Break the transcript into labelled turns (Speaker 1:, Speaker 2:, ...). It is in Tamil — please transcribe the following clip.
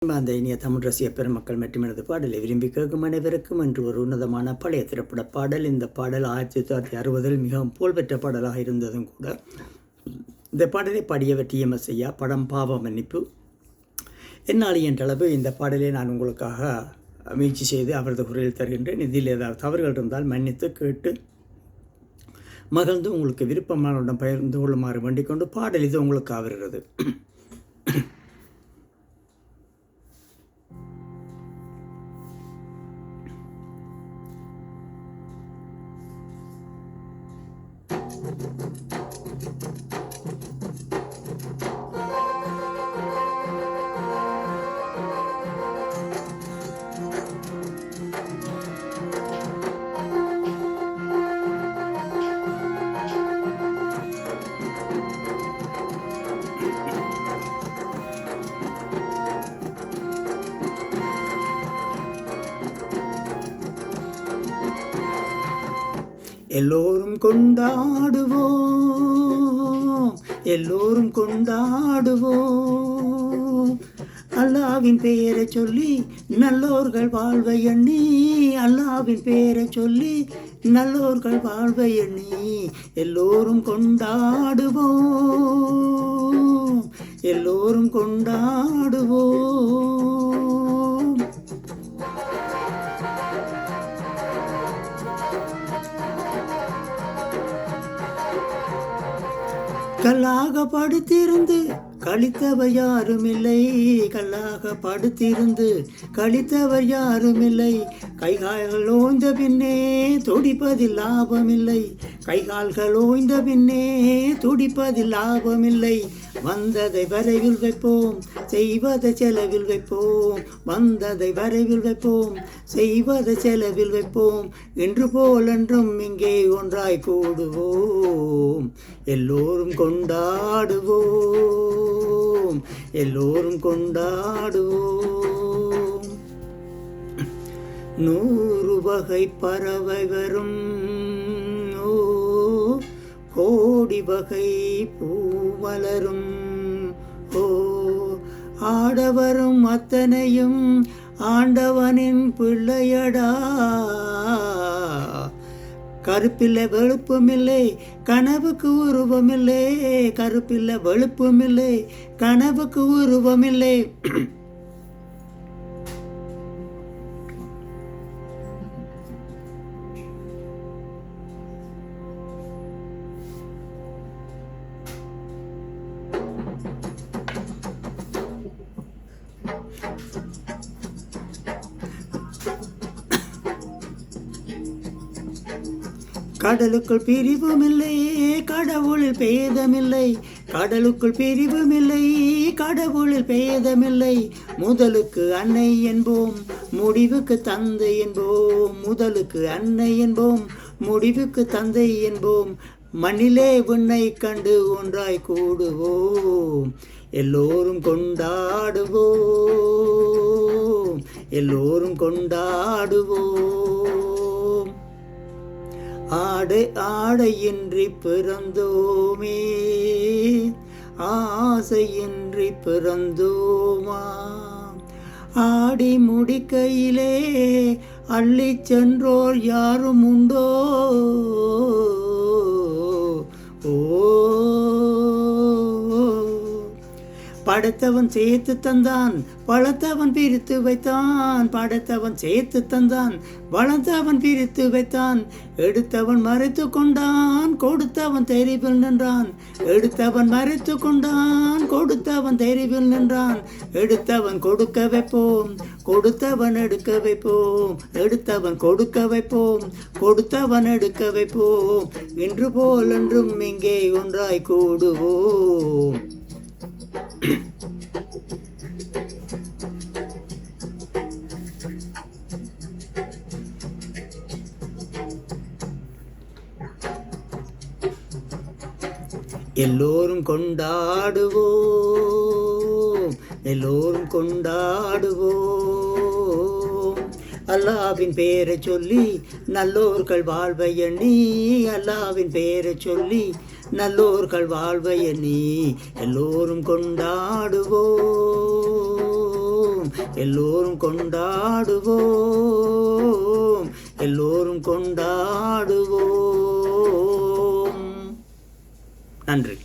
Speaker 1: அந்த இனிய தமிழ் ரசிக பெருமக்கள் மற்றும் எனது பாடலை விரும்பி கேட்கும் அனைவருக்கும் என்று ஒரு உன்னதமான பழைய திரைப்பட பாடல். இந்த பாடல் 1960 மிகவும் புகழ்பெற்ற பாடலாக இருந்ததும் கூட. இந்த பாடலை பாடியவர் TMS ஐயா. படம் பாவ மன்னிப்பு. என்னால் என்றளவு இந்த பாடலை நான் உங்களுக்காக முயற்சி செய்து அவரது குரலில் தருகின்றேன். இதில் ஏதாவது தவறுகள் இருந்தால் மன்னித்து கேட்டு மகிழ்ந்து உங்களுக்கு விருப்பமானவுடன் பகிர்ந்து கொள்ளுமாறு வேண்டிக் கொண்டு பாடல் இது உங்களுக்கு ஆகிறது. எல்லோரும் கொண்டாடுவோம், எல்லோரும் கொண்டாடுவோம். அல்லாவின் பெயரை சொல்லி நல்லோர்கள் வாழ்வை எண்ணி, அல்லாவின் பெயரை சொல்லி நல்லோர்கள் வாழ்வை எண்ணி எல்லோரும் கொண்டாடுவோம், எல்லோரும் கொண்டாடுவோம். கல்லாக படுத்திருந்து கழித்தவர் யாருமில்லை, கல்லாக படுத்திருந்து கழித்தவர் யாருமில்லை. கைகால்கள் ஓய்ந்த பின்னே துடிப்பதில் லாபமில்லை, கைகால்கள் ஓய்ந்த பின்னே துடிப்பதில் லாபமில்லை. வந்ததை வரைவில் வைப்போம், செய்வதை செலவில் வைப்போம். வந்ததை வரைவில் வைப்போம், செய்வதை செலவில் வைப்போம். இன்று போலென்றும் இங்கே ஒன்றாய் கூடுவோம், எல்லோரும் கொண்டாடுவோம், எல்லோரும் கொண்டாடுவோம். 100 வகை பறவை வரும், கோடி வகை பூமலரும். ஆடவரும் அத்தனையும் ஆண்டவனின் பிள்ளையடா. கருப்பில்லை வெளுப்புமில்லை, கனவுக்கு உருவமில்லை. கருப்பில்லை வெளுப்புமில்லை, கனவுக்கு உருவமில்லை. கடலுக்குள் பிரிவுமில்லை, கடவுளில் பேதமில்லை. கடலுக்குள் பிரிவுமில்லை, கடவுளில் பேதமில்லை. முதலுக்கு அன்னை என்போம், முடிவுக்கு தந்தை என்போம். முதலுக்கு அன்னை என்போம், முடிவுக்கு தந்தை என்போம். மண்ணிலே விண்ணை கண்டு ஒன்றாய் கூடுவோம், எல்லோரும் கொண்டாடுவோம், எல்லோரும் கொண்டாடுவோம். ஆடை ஆடையின்றி பிறந்தோமே, ஆசையின்றி பிறந்தோமா. ஆடி முடிக்கையிலே அள்ளி சென்றோர் யாரும் உண்டோ. ஓ படைத்தவன் சேர்த்து தந்தான், பழத்தவன் பிரித்து வைத்தான். படைத்தவன் சேர்த்து தந்தான், வளர்த்தவன் பிரித்து வைத்தான். எடுத்தவன் மறைத்து கொண்டான், கொடுத்தவன் தெரிவில் நின்றான். எடுத்தவன் மறைத்து கொண்டான், கொடுத்தவன் தெரிவில் நின்றான். எடுத்தவன் கொடுக்க வைப்போம், கொடுத்தவன் எடுக்க வைப்போம். எடுத்தவன் கொடுக்க வைப்போம், கொடுத்தவன் எடுக்க வைப்போம். இன்று போல் என்றும் இங்கே ஒன்றாய் கூடுவோம். எல்லோரும் கொண்டாடுவோம், எல்லோரும் கொண்டாடுவோம். அல்லாவின் பேரை சொல்லி நல்லோர்கள் வாழ்வை எண்ணி, அல்லாவின் பேரை சொல்லி நல்லோர்கள் வாழ்வை எண்ணி எல்லோரும் கொண்டாடுவோம், எல்லோரும் கொண்டாடுவோம், எல்லோரும் கொண்டாடுவோம். நன்றி.